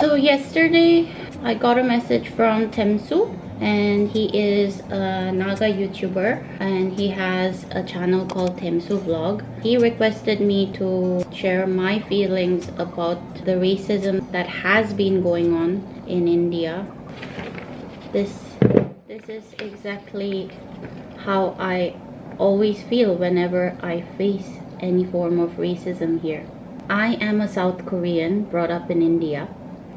So yesterday I got a message from TEMSU, and he is a Naga YouTuber and he has a channel called TEMSU Vlog. He requested me to share my feelings about the racism that has been going on in India. This is exactly how I always feel whenever I face any form of racism here. I am a South Korean brought up in India.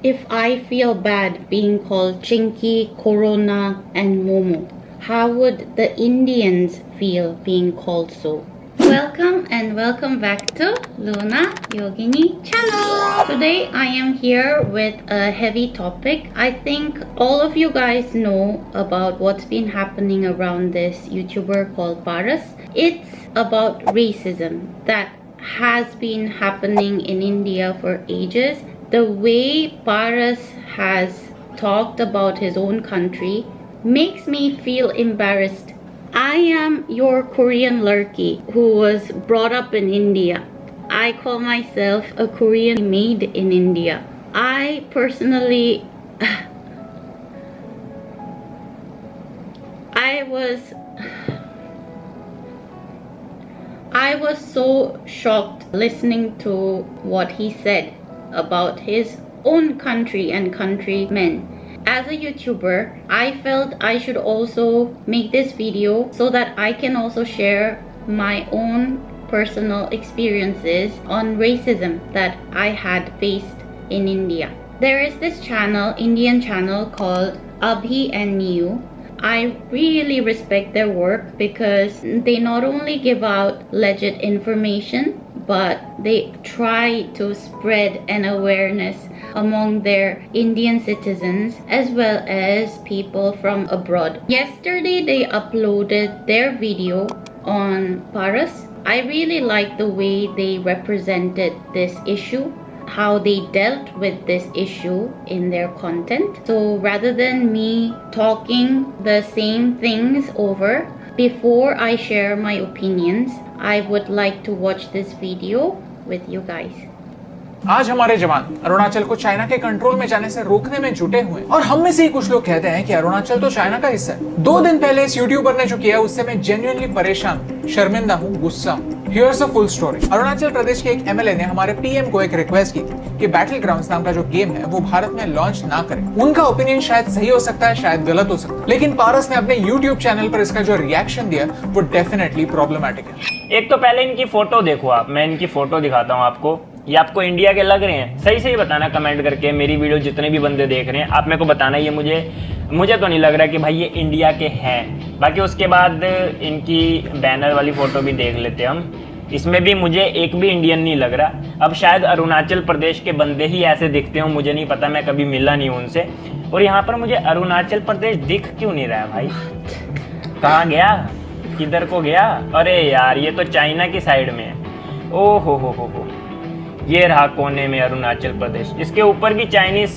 If I feel bad being called Chinky, Corona and Momo, how would the Indians feel being called so? Welcome and welcome back to Luna Yogini channel. Today I am here with a heavy topic. I think all of you guys know about what's been happening around this YouTuber called Paras. It's about racism that has been happening in India for ages. The way Paras has talked about his own country makes me feel embarrassed. I am your Korean lurky who was brought up in India. I call myself a Korean made in India. I personally I was so shocked listening to what he said about his own country and countrymen. As a YouTuber, I felt I should also make this video so that I can also share my own personal experiences on racism that I had faced in India. There is this channel, Indian channel called Abhi Niyu. I really respect their work because they not only give out legit information, but they try to spread an awareness among their Indian citizens as well as people from abroad. Yesterday they uploaded their video on Paras. I really like the way they represented this issue, how they dealt with this issue in their content. So rather than me talking the same things over, before I share my opinions, I would like to watch this video with you guys. आज हमारे जवान अरुणाचल को China के control में जाने से रोकने में जुटे हुए हैं और हम में से ही कुछ लोग कहते हैं कि अरुणाचल तो चाइना का हिस्सा है। 2 दिन पहले इस यूट्यूबर ने जो किया उससे मैं जेन्युइनली परेशान, शर्मिंदा हूँ, गुस्सा हूँ। Here's a full story. Arunachal Pradesh के एक एमएलए ने हमारे पीएम को एक रिक्वेस्ट की थी कि बैटल ग्राउंड्स नाम का जो गेम है वो भारत में लॉन्च ना करें। उनका ओपिनियन शायद सही हो सकता है, शायद गलत हो सकता है, लेकिन पारस ने अपने यूट्यूब चैनल पर इसका जो रिएक्शन दिया वो डेफिनेटली प्रॉब्लमेटिक है। एक तो पहले इनकी फोटो देखो आप, मैं इनकी फोटो दिखाता हूँ आपको। ये आपको इंडिया के लग रहे हैं? सही सही बताना कमेंट करके। मेरी वीडियो जितने भी बंदे देख रहे हैं आप मेरे को बताना, ये मुझे तो नहीं लग रहा कि भाई ये इंडिया के हैं। बाकी उसके बाद इनकी बैनर वाली फोटो भी देख लेते हम। इसमें भी मुझे एक भी इंडियन नहीं लग रहा। अब शायद अरुणाचल प्रदेश के बंदे ही ऐसे दिखते हो, मुझे नहीं पता, मैं कभी मिला नहीं हूँ उनसे। और यहाँ पर मुझे अरुणाचल प्रदेश दिख क्यों नहीं रहा है भाई? कहाँ गया, किधर को गया? अरे यार ये तो चाइना की साइड में है। ओ हो, ये रहा कोने में अरुणाचल प्रदेश। इसके ऊपर भी चाइनीज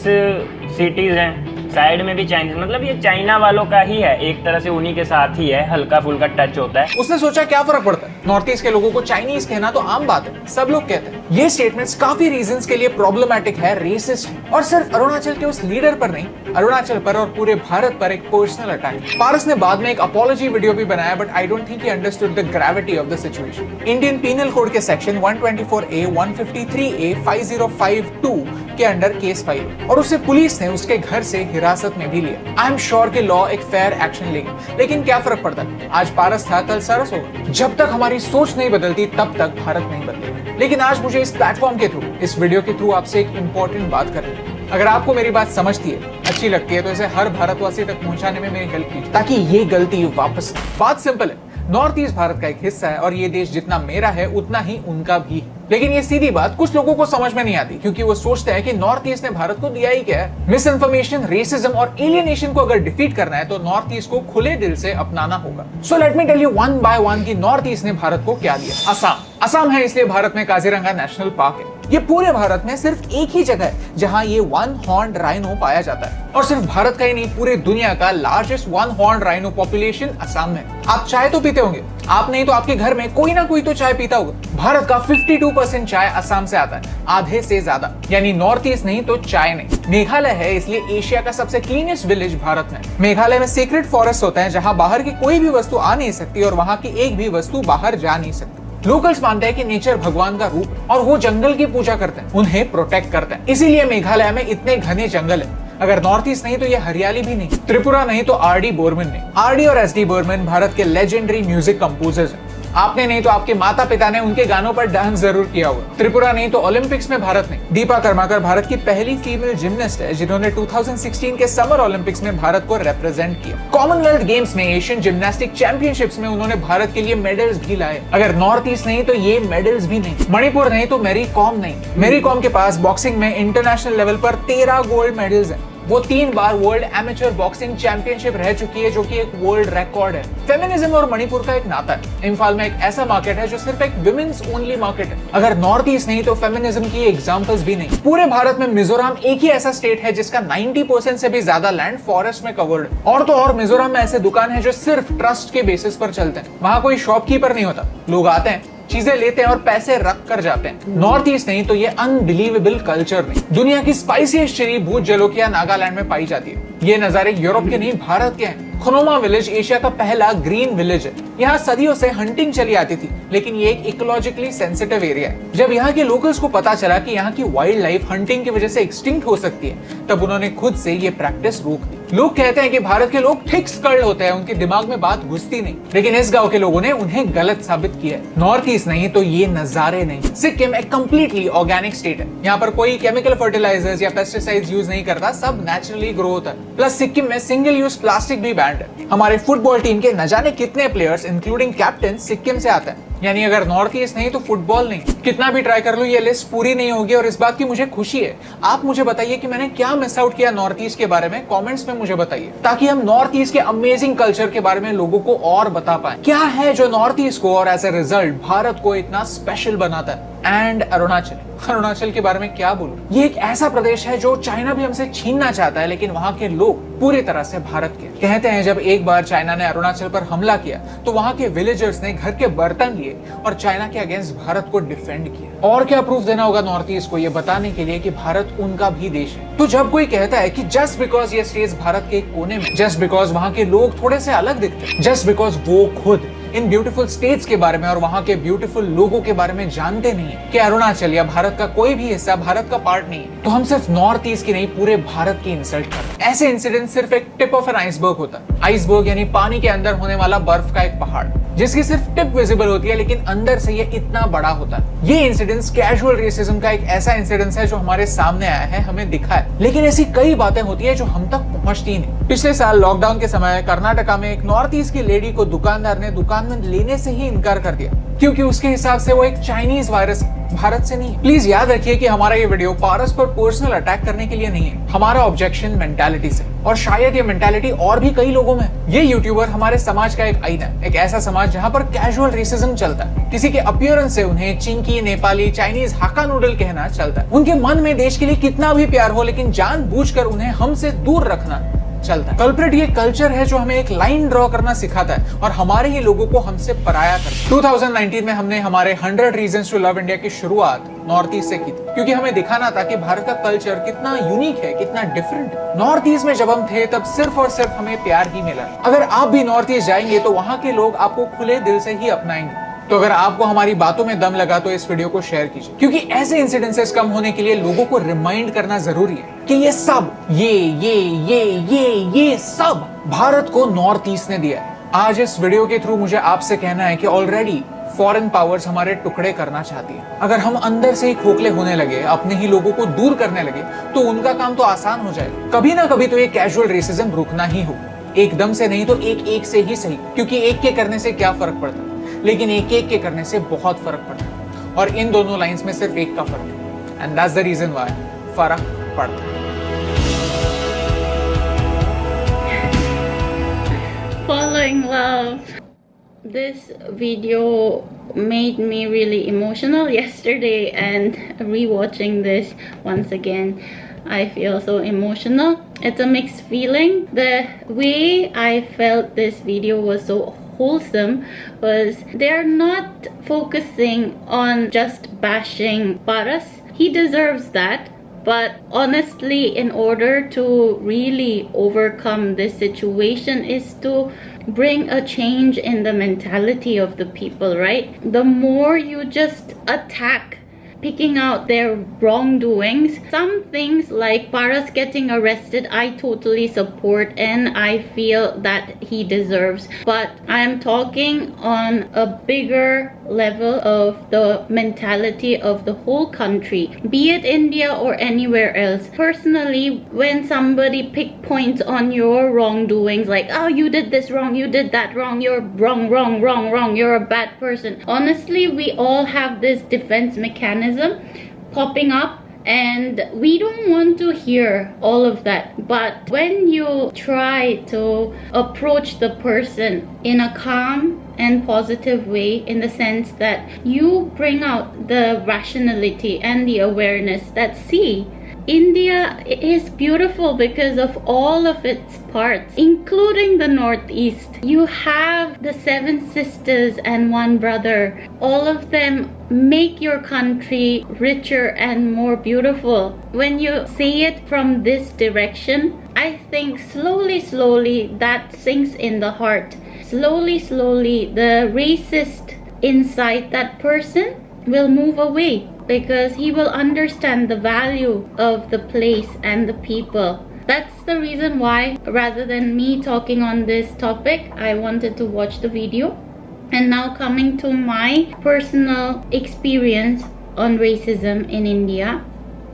सिटीज हैं, साइड में भी चाइनीज, मतलब ये चाइना वालों का ही है, एक तरह से उन्हीं के साथ ही है, हल्का फुल्का टच होता है। उसने सोचा क्या फर्क पड़ता है, नॉर्थ ईस्ट के लोगों को चाइनीज कहना तो आम बात है, सब लोग कहते हैं। ये स्टेटमेंट्स काफी रीजंस के लिए प्रॉब्लमैटिक है, रेसिस्ट है, और सिर्फ अरुणाचल के उस लीडर पर नहीं, अरुणाचल पर और पूरे भारत पर एक पर्सनल अटैक। पारस ने बाद में एक अपॉलॉजी वीडियो भी बनाया, but I don't think he understood the gravity of the situation. Indian penal code के सेक्शन 124A, 153A, 5052 के अंडर केस फाइल और उसे पुलिस ने उसके घर से हिरासत में भी लिया। आई एम श्योर कि लॉ एक फेयर एक्शन लेगी, लेकिन क्या फर्क पड़ता है, आज पारस था कल सरस होगा। जब तक हमारी सोच नहीं बदलती तब तक भारत नहीं बदलेगा। लेकिन आज मुझे इस प्लेटफॉर्म के थ्रू, इस वीडियो के थ्रू आपसे एक इंपॉर्टेंट बात करनी है। अगर आपको मेरी बात समझती है, अच्छी लगती है, तो इसे हर भारतवासी तक पहुंचाने में मेरी हेल्प कीजिए ताकि ये गलती वापस। बात सिंपल है, नॉर्थ ईस्ट भारत का एक हिस्सा है और ये देश जितना मेरा है उतना ही उनका भी है। लेकिन ये सीधी बात कुछ लोगों को समझ में नहीं आती, क्योंकि वो सोचते हैं कि नॉर्थ ईस्ट ने भारत को दिया ही क्या है। मिस इन्फॉर्मेशन, रेसिज्म और एलियनेशन को अगर डिफीट करना है तो नॉर्थ ईस्ट को खुले दिल से अपनाना होगा। So let me tell you one by one कि नॉर्थ ईस्ट ने भारत को क्या दिया। असम है, इसलिए भारत में काजीरंगा नेशनल पार्क है। ये पूरे भारत में सिर्फ एक ही जगह है जहाँ ये वन हॉर्न राइनो पाया जाता है, और सिर्फ भारत का ही नहीं पूरे दुनिया का largest one horn rhino population Assam में। आप चाय तो पीते होंगे, आप नहीं तो आपके घर में कोई ना कोई तो चाय पीता होगा। भारत का 52% चाय असम से आता है, आधे से ज्यादा, यानी नॉर्थ ईस्ट नहीं तो चाय नहीं। मेघालय है इसलिए एशिया का सबसे क्लीनेस्ट विलेज भारत में। मेघालय में सीक्रेट फॉरेस्ट होते हैं जहाँ बाहर की कोई भी वस्तु आ नहीं सकती और वहाँ की एक भी वस्तु बाहर जा नहीं सकती। लोकल्स मानते हैं कि नेचर भगवान का रूप है और वो जंगल की पूजा करते हैं, उन्हें प्रोटेक्ट करते हैं, इसीलिए मेघालय में इतने घने जंगल है। अगर नॉर्थ ईस्ट नहीं तो ये हरियाली भी नहीं, त्रिपुरा नहीं तो आरडी बोर्मन नहीं। आरडी और एसडी बोर्मन भारत के लेजेंडरी म्यूजिक कंपोजर्स हैं। आपने नहीं तो आपके माता पिता ने उनके गानों पर डांस जरूर किया होगा। त्रिपुरा नहीं तो ओलंपिक्स में भारत ने। दीपा कर्माकर भारत की पहली फीमेल जिमनास्ट है जिन्होंने 2016 के समर ओलंपिक्स में भारत को रिप्रेजेंट किया। कॉमनवेल्थ गेम्स में एशियन जिम्नास्टिक चैंपियनशिप्स में उन्होंने भारत के लिए मेडल्स भी लाए। अगर नॉर्थ ईस्ट नहीं तो ये मेडल्स भी नहीं। मणिपुर नहीं तो मैरी कॉम नहीं। मैरी कॉम के पास बॉक्सिंग में इंटरनेशनल लेवल पर 13 गोल्ड मेडल्स हैं। वो 3 बार वर्ल्ड एमेच्योर बॉक्सिंग चैंपियनशिप रह चुकी है, जो कि एक वर्ल्ड रिकॉर्ड है। फेमिनिज्म और मणिपुर का एक नाता है। इम्फाल में एक ऐसा मार्केट है जो सिर्फ एक विमेन्स ओनली मार्केट है। अगर नॉर्थ ईस्ट नहीं तो फेमिनिज्म की एग्जांपल्स भी नहीं। पूरे भारत में मिजोरम एक ही ऐसा स्टेट है जिसका 90% से भी ज्यादा लैंड फॉरेस्ट में कवर्ड है। और तो और मिजोरम में ऐसे दुकान है जो सिर्फ ट्रस्ट के बेसिस पर चलते हैं। वहाँ कोई शॉपकीपर नहीं होता, लोग आते हैं, चीजें लेते हैं और पैसे रख कर जाते हैं। नॉर्थ ईस्ट नहीं तो ये अनबिलीवेबल कल्चर नहीं। दुनिया की स्पाइसीएस्ट चिली भूत जलोकिया नागालैंड में पाई जाती है। ये नजारे यूरोप के नहीं भारत के हैं। खनोमा विलेज एशिया का पहला ग्रीन विलेज है। यहाँ सदियों से हंटिंग चली आती थी, लेकिन ये एक इकोलॉजिकली सेंसिटिव एरिया है। जब यहाँ के लोकल्स को पता चला कि यहाँ की वाइल्ड लाइफ हंटिंग की वजह से एक्सटिंक्ट हो सकती है, तब उन्होंने खुद से ये प्रैक्टिस रोक दी। लोग कहते हैं कि भारत के लोग थिक स्कल्ड होते हैं, उनके दिमाग में बात घुसती नहीं, लेकिन इस गांव के लोगों ने उन्हें गलत साबित किया है। नॉर्थ ईस्ट नहीं तो ये नजारे नहीं। सिक्किम एक कंप्लीटली ऑर्गेनिक स्टेट है। यहाँ पर कोई केमिकल फर्टिलाइजर्स या पेस्टिसाइड्स यूज नहीं करता, सब नेचुरली ग्रो होता है। प्लस सिक्किम में सिंगल यूज प्लास्टिक भी बैंड है। हमारे फुटबॉल टीम के न जाने कितने प्लेयर्स इंक्लूडिंग कैप्टन सिक्किम से आते हैं। यानी अगर नॉर्थ ईस्ट नहीं तो फुटबॉल नहीं। कितना भी ट्राई कर लो ये लिस्ट पूरी नहीं होगी, और इस बात की मुझे खुशी है। आप मुझे बताइए कि मैंने क्या मिस आउट किया नॉर्थ ईस्ट के बारे में, कमेंट्स में मुझे बताइए, ताकि हम नॉर्थ ईस्ट के अमेजिंग कल्चर के बारे में लोगों को और बता पाए। क्या है जो नॉर्थ ईस्ट को और एज ए रिजल्ट भारत को इतना स्पेशल बनाता है। एंड अरुणाचल के बारे में क्या बोलूं, ये एक ऐसा प्रदेश है जो चाइना भी हमसे छीनना चाहता है, लेकिन वहाँ के लोग पूरी तरह से भारत के। कहते हैं जब एक बार चाइना ने अरुणाचल पर हमला किया तो वहाँ के विलेजर्स ने घर के बर्तन लिए और चाइना के अगेंस्ट भारत को डिफेंड किया। और क्या प्रूफ देना होगा नॉर्थ ईस्ट को ये बताने के लिए कि भारत उनका भी देश है। तो जब कोई कहता है कि जस्ट बिकॉज ये स्टेट्स भारत के एक कोने में, जस्ट बिकॉज वहाँ के लोग थोड़े से अलग दिखते हैं, जस्ट बिकॉज वो खुद इन ब्यूटीफुल स्टेट्स के बारे में और वहाँ के ब्यूटीफुल लोगों के बारे में जानते नहीं है कि अरुणाचल या भारत का कोई भी हिस्सा भारत का पार्ट नहीं है, तो हम सिर्फ नॉर्थ ईस्ट की नहीं पूरे भारत की इंसल्ट करते हैं। ऐसे इंसिडेंट सिर्फ एक टिप ऑफ एन आइसबर्ग होता है। आइसबर्ग यानी पानी के अंदर होने वाला बर्फ का एक पहाड़ जिसकी सिर्फ टिप विजिबल होती है, लेकिन अंदर से ये इतना बड़ा होता है। ये इंसिडेंस कैजुअल रेसिज्म का एक ऐसा इंसिडेंस है जो हमारे सामने आया है, हमें दिखा है, लेकिन ऐसी कई बातें होती है जो हम तक पहुंचती नहीं। पिछले साल लॉकडाउन के समय कर्नाटका में एक नॉर्थ ईस्ट की लेडी को दुकानदार ने दुकान में लेने से ही इनकार कर दिया, क्योंकि उसके हिसाब से वो एक चाइनीज वायरस भारत से नहीं। प्लीज याद रखिए कि हमारा ये वीडियो पारस पर पर्सनल अटैक करने के लिए नहीं है, हमारा ऑब्जेक्शन मेंटालिटी से, और शायद ये मेंटालिटी और भी कई लोगों में। ये यूट्यूबर हमारे समाज का एक आईना है, एक ऐसा समाज जहाँ पर कैजुअल रेसिज्म चलता है। किसी के अपीयरेंस से उन्हें चिंकी, नेपाली, चाइनीज, हाका नूडल कहना चलता है। उनके मन में देश के लिए कितना भी प्यार हो, लेकिन जानबूझकर उन्हें हमसे दूर रखना चलता है। कल्प्रिट ये कल्चर है जो हमें एक लाइन ड्रॉ करना सिखाता है और हमारे ही लोगों को हमसे पराया करता है। 2019 में हमने हमारे 100 रीजंस टू लव इंडिया की शुरुआत नॉर्थ ईस्ट से की थी, क्योंकि हमें दिखाना था कि भारत का कल्चर कितना यूनिक है, कितना डिफरेंट है। नॉर्थ ईस्ट में जब हम थे तब सिर्फ और सिर्फ हमें प्यार ही मिला। अगर आप भी नॉर्थ ईस्ट जाएंगे तो वहाँ के लोग आपको खुले दिल से ही अपनाएंगे। तो अगर आपको हमारी बातों में दम लगा तो इस वीडियो को शेयर कीजिए, क्योंकि ऐसे इंसिडेंसेस कम होने के लिए लोगों को रिमाइंड करना जरूरी है कि ये सब ये सब भारत को नॉर्थ ईस्ट ने दिया है। आज इस वीडियो के थ्रू मुझे आपसे कहना है कि ऑलरेडी फॉरेन पावर्स हमारे टुकड़े करना चाहती है। अगर हम अंदर से ही खोखले होने लगे, अपने ही लोगों को दूर करने लगे, तो उनका काम तो आसान हो जाएगा। कभी ना कभी तो ये कैजुअल रेसिज्म रुकना ही होगा, एकदम से नहीं तो एक से ही सही, क्योंकि एक के करने से क्या फर्क पड़ता है, लेकिन एक के करने से बहुत फर्क पड़ता है। और इन दोनों लाइंस में सिर्फ एक का फर्क है, and that's the reason why फर्क पड़ता है। Following love. This video made me really emotional yesterday, and rewatching this once again, I feel so emotional. It's a mixed feeling. The way I felt this video was so wholesome was they're not focusing on just bashing Paras. He deserves that. But honestly, in order to really overcome this situation is to bring a change in the mentality of the people, right? The more you just attack, picking out their wrongdoings, some things like Paras getting arrested, I totally support and I feel that he deserves. But I'm talking on a bigger level of the mentality of the whole country, be it India or anywhere else. Personally, when somebody pick points on your wrongdoings, like, oh, you did this wrong, you did that wrong, you're wrong, you're a bad person. Honestly, we all have this defense mechanism popping up, and we don't want to hear all of that. But when you try to approach the person in a calm and positive way, in the sense that you bring out the rationality and the awareness that, see, India is beautiful because of all of its parts, including the Northeast. You have the 7 sisters and 1 brother. All of them make your country richer and more beautiful. When you say it from this direction, I think slowly that sinks in the heart. Slowly, the racist inside that person will move away, because he will understand the value of the place and the people. That's the reason why, rather than me talking on this topic, I wanted to watch the video. And now coming to my personal experience on racism in India.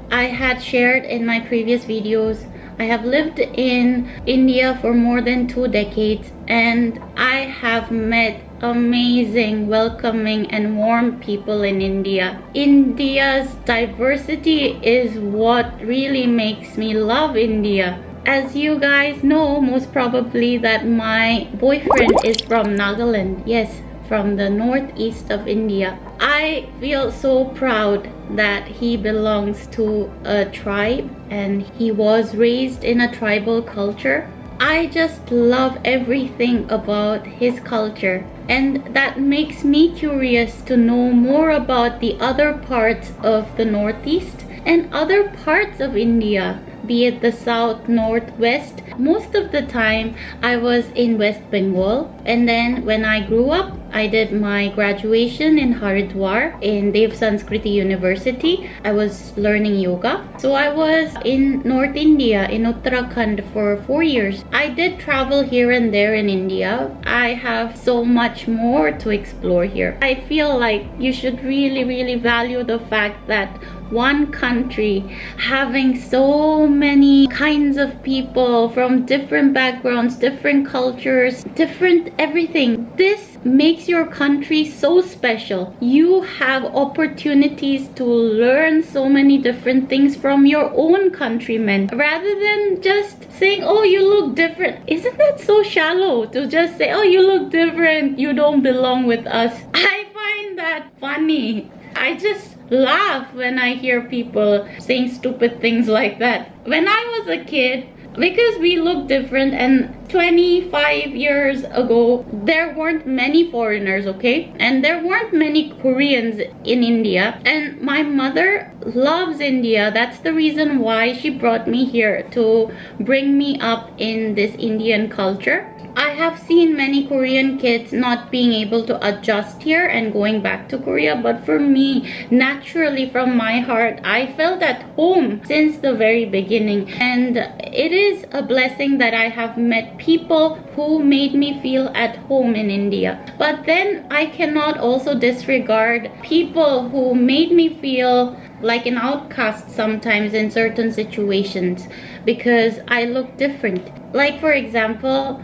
I had shared in my previous videos, I have lived in India for more than 2 decades, and I have met amazing, welcoming and warm people in India. India's diversity is what really makes me love India. As you guys know, most probably, that my boyfriend is from Nagaland. Yes, from the northeast of India. I feel so proud that he belongs to a tribe and he was raised in a tribal culture. I just love everything about his culture, and that makes me curious to know more about the other parts of the Northeast and other parts of India, be it the South, North, West. Most of the time I was in West Bengal, and then when I grew up, I did my graduation in Haridwar in Dev Sanskriti University. I was learning yoga. So I was in North India, in Uttarakhand for 4 years. I did travel here and there in India. I have so much more to explore here. I feel like you should really value the fact that one country having so many kinds of people from different backgrounds, different cultures, different everything. This makes your country so special. You have opportunities to learn so many different things from your own countrymen, rather than just saying, oh, you look different. Isn't that so shallow to just say, oh, you look different, you don't belong with us? I find that funny. I just laugh when I hear people saying stupid things like that. When I was a kid, because we look different, and 25 years ago there weren't many foreigners, okay, and there weren't many Koreans in India, and my mother loves India. That's the reason why she brought me here, to bring me up in this Indian culture. I have seen many Korean kids not being able to adjust here and going back to Korea, but for me, naturally from my heart, I felt at home since the very beginning. And it is a blessing that I have met people who made me feel at home in India. But then I cannot also disregard people who made me feel like an outcast sometimes in certain situations because I look different. Like, for example,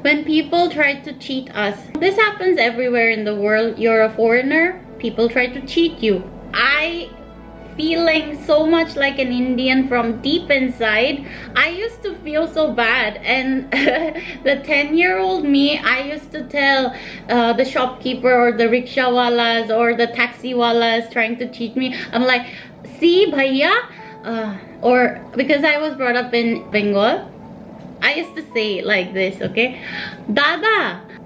when people try to cheat us. This happens everywhere in the world. You're a foreigner, people try to cheat you. I feeling so much like an Indian from deep inside. I used to feel so bad, and the 10-year-old me, I used to tell the shopkeeper or the rickshaw walas or the taxi walas trying to cheat me, I'm like, see bhaiya, or because I was brought up in Bengal, I used to say like this, okay, dada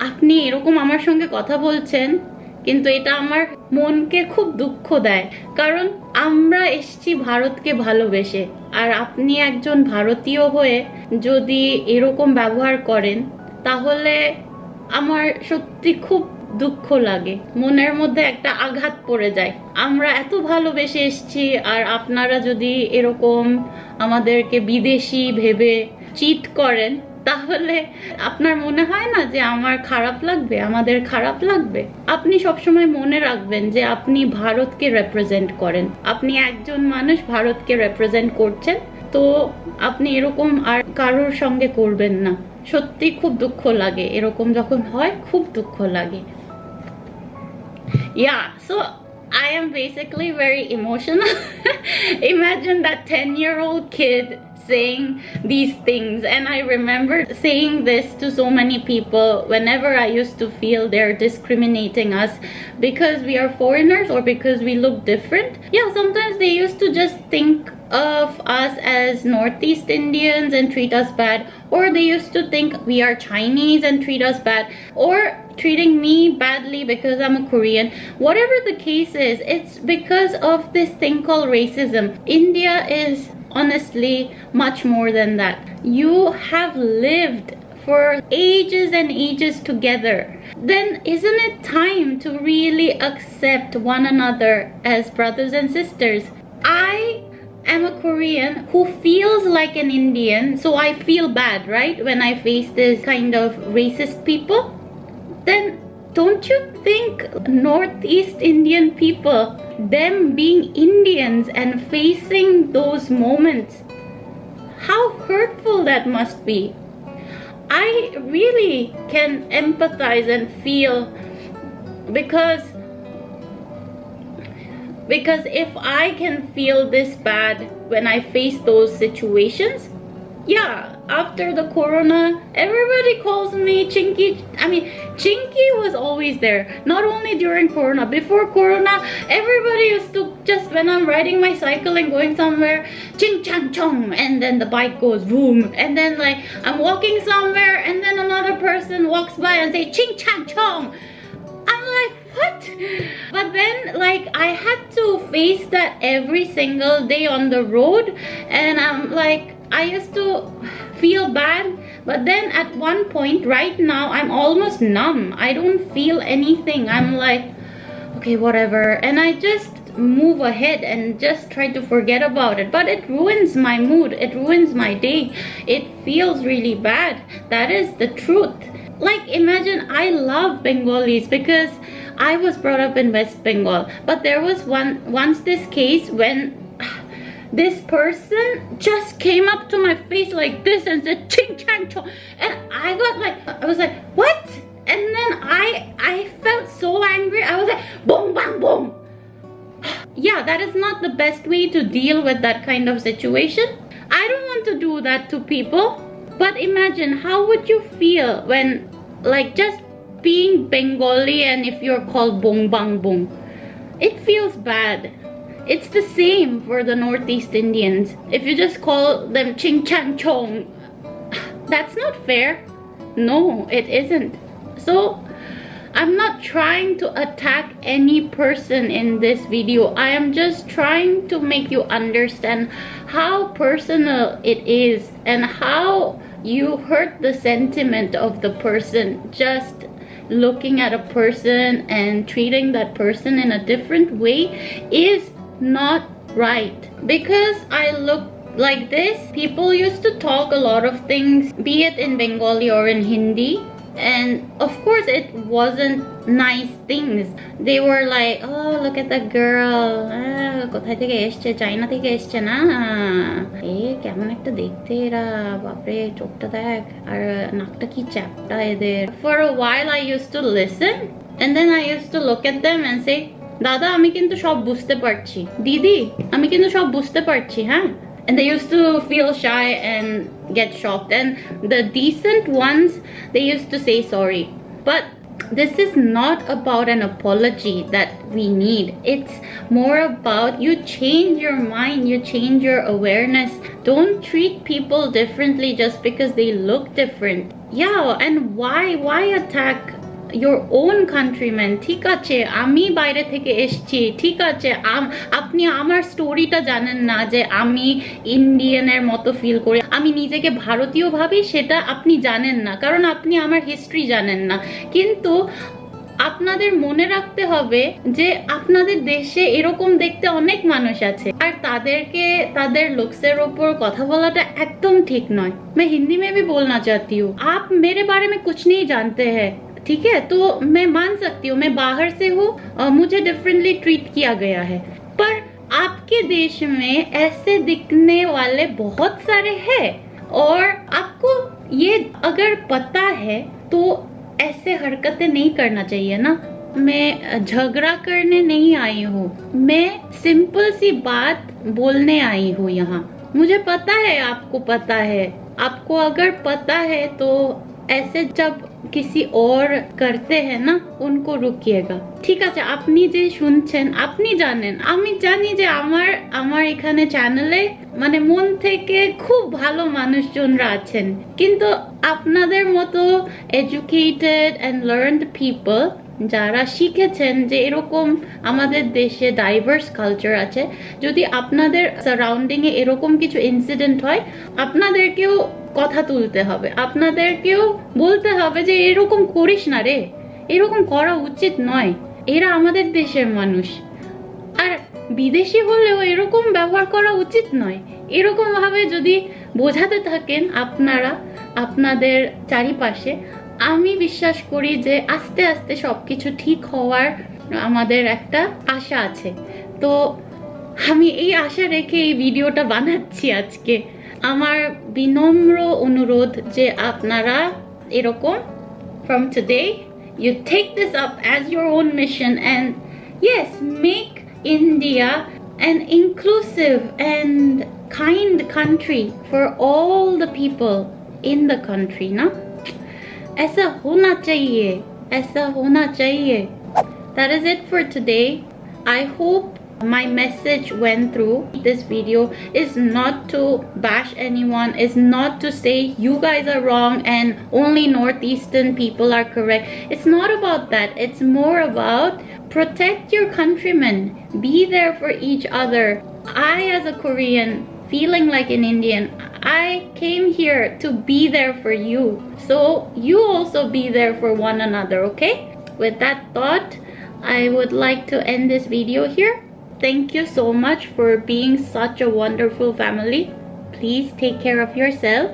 আপনি এরকম আমার সঙ্গে কথা বলছেন, কিন্তু এটা আমার মনকে খুব দুঃখ দেয়, কারণ আমরা এসেছি ভারতকে ভালোবেসে, আর আপনি একজন ভারতীয় হয়ে যদি এরকম ব্যবহার করেন তাহলে আমার সত্যি খুব দুঃখ লাগে, মনের মধ্যে একটা আঘাত পড়ে যায়। আমরা এত ভালোবেসে এসেছি, আর আপনারা যদি এরকম আমাদেরকে বিদেশি ভেবে চিট করেন, তাহলে আপনার মনে হয় না যে আমার খারাপ লাগবে, আমাদের খারাপ লাগবে? আপনি সবসময় মনে রাখবেন যে আপনি ভারতকে রিপ্রেজেন্ট করেন, আপনি একজন মানুষ ভারতকে রিপ্রেজেন্ট করছেন, তো আপনি এরকম আর কারোর সঙ্গে করবেন না। সত্যি খুব দুঃখ লাগে, এরকম যখন হয় খুব দুঃখ লাগে। Yeah, so I am basically very emotional. Imagine that 10-year-old kid saying these things, and I remember saying this to so many people whenever I used to feel they're discriminating us because we are foreigners or because we look different. Yeah, sometimes they used to just think of us as Northeast Indians and treat us bad, or they used to think we are Chinese and treat us bad, or treating me badly because I'm a Korean. Whatever the case is, it's because of this thing called racism. India is honestly much more than that. You have lived for ages and ages together. Then isn't it time to really accept one another as brothers and sisters? I am a Korean who feels like an Indian, so I feel bad, right, when I face this kind of racist people. Then don't you think Northeast Indian people, them being Indians and facing those moments, how hurtful that must be? I really can empathize and feel, because if I can feel this bad when I face those situations, yeah, after the corona, everybody calls me Chinky. I mean, Chinky was always there. Not only during corona, before corona, everybody used to just, when I'm riding my cycle and going somewhere, ching chang chong, and then the bike goes boom, and then like I'm walking somewhere and then another person walks by and say ching chang chong. I'm like, what? But then like I had to face that every single day on the road, and I'm like, I used to feel bad, but then at one point right now I'm almost numb. I don't feel anything. I'm like, okay, whatever, and I just move ahead and just try to forget about it. But it ruins my mood, it ruins my day, it feels really bad. That is the truth. Like, imagine, I love Bengalis because I was brought up in West Bengal, but there was once this case when this person just came up to my face like this and said ching chang chong, and I got like, I was like, what? And then I felt so angry. I was like, boom bang boom. Yeah, that is not the best way to deal with that kind of situation. I don't want to do that to people. But imagine, how would you feel when, like, just being Bengali, and if you're called bong bang bong, it feels bad. It's the same for the Northeast Indians. If you just call them ching chang chong, that's not fair. No, it isn't. So I'm not trying to attack any person in this video. I am just trying to make you understand how personal it is and how you hurt the sentiment of the person just looking at a person and treating that person in a different way is not right. Because I look like this, people used to talk a lot of things, be it in Bengali or in Hindi, and of course it wasn't nice things. They were like, oh, look at that girl, কোথায় থেকে এসছে, চাইনা থেকে এসছে না, কেমন একটা দেখতে এরা, বাপরে চোখটা দেখ, আর নাকটা কি চ্যাপটা এদের. For a while I used to listen, and then I used to look at them and say, দাদা আমি কিন্তু সব বুঝতে পারছি, দিদি আমি কিন্তু সব বুঝতে পারছি, হ্যাঁ। And they used to feel shy and get shocked, and the decent ones, they used to say sorry. But this is not about an apology that we need. It's more about you change your mind, you change your awareness. Don't treat people differently just because they look different. Yeah, and why attack your own countrymen? ঠিক আছে আমি বাইরে থেকে এসেছি, ঠিক আছে আপনি আমার স্টোরিটা জানেন না যে আমি ইন্ডিয়ানের মতো ফিল করি, আমি নিজেকে ভারতীয় ভাবি, সেটা আপনি জানেন না কারণ আপনি আমার হিস্ট্রি জানেন না। কিন্তু আপনাদের মনে রাখতে হবে যে আপনাদের দেশে এরকম দেখতে অনেক মানুষ আছে, আর তাদেরকে তাদের লুকসের উপর কথা বলাটা একদম ঠিক নয়। मैं हिंदी में भी बोलना चाहती हूँ, आप मेरे बारे में कुछ नहीं जानते हैं, ठीक है? तो मैं मान सकती हूँ मैं बाहर से हूँ, मुझे डिफरेंटली ट्रीट किया गया है, पर आपके देश में ऐसे दिखने वाले बहुत सारे हैं, और आपको ये अगर पता है तो ऐसे हरकतें नहीं करना चाहिए ना। मैं झगड़ा करने नहीं आई हूँ, मैं सिंपल सी बात बोलने आई हूँ यहाँ। मुझे पता है आपको पता है, आपको अगर पता है तो ऐसे जब किसी और करते हैं ना उनको रुकिएगा, ঠিক আছে? আপনি যে শুনছেন আপনি জানেন, আমি জানি যে আমার এখানে চ্যানেলে মানে মন থেকে খুব ভালো মানুষজনরা আছেন, কিন্তু আপনাদের মতো এডুকেটেড এন্ড লার্নড পিপল যারা শিখেছেন যে এরকম আমাদের দেশে ডাইভার্স কালচার আছে, যদি আপনাদের সারাউন্ডিং এ এরকম কিছু ইনসিডেন্ট হয় আপনাদেরকেও কথা তুলতে হবে, আপনাদেরকেও বলতে হবে যে এরকম করিস না রে, এরকম করা উচিত নয়, এরা আমাদের দেশের মানুষ, আর বিদেশি হলেও এরকম ব্যবহার করা উচিত নয়। এরকম ভাবে যদি বোঝাতে থাকেন আপনারা আপনাদের চারিপাশে, আমি বিশ্বাস করি যে আস্তে আস্তে সবকিছু ঠিক হওয়ার আমাদের একটা আশা আছে। তো আমি এই আশা রেখে এই ভিডিওটা বানাচ্ছি আজকে। আমার বিনম্র অনুরোধ যে আপনারা এরকম from today you take this up as your own mission and yes, make India an inclusive and kind country for all the people in the country, na? ऐसा होना चाहिए, ऐसा होना चाहिए. That is it for today. I hope my message went through. This video is not to bash anyone, is not to say you guys are wrong and only northeastern people are correct. It's not about that. It's more about protect your countrymen, be there for each other. I as a Korean feeling like an Indian, I came here to be there for you, so you also be there for one another, okay? With that thought, I would like to end this video here. Thank you so much for being such a wonderful family. Please take care of yourself,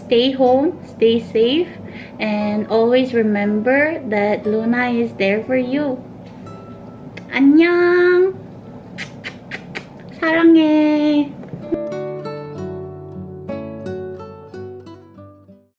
stay home, stay safe, and always remember that Luna is there for you. 안녕. 사랑해.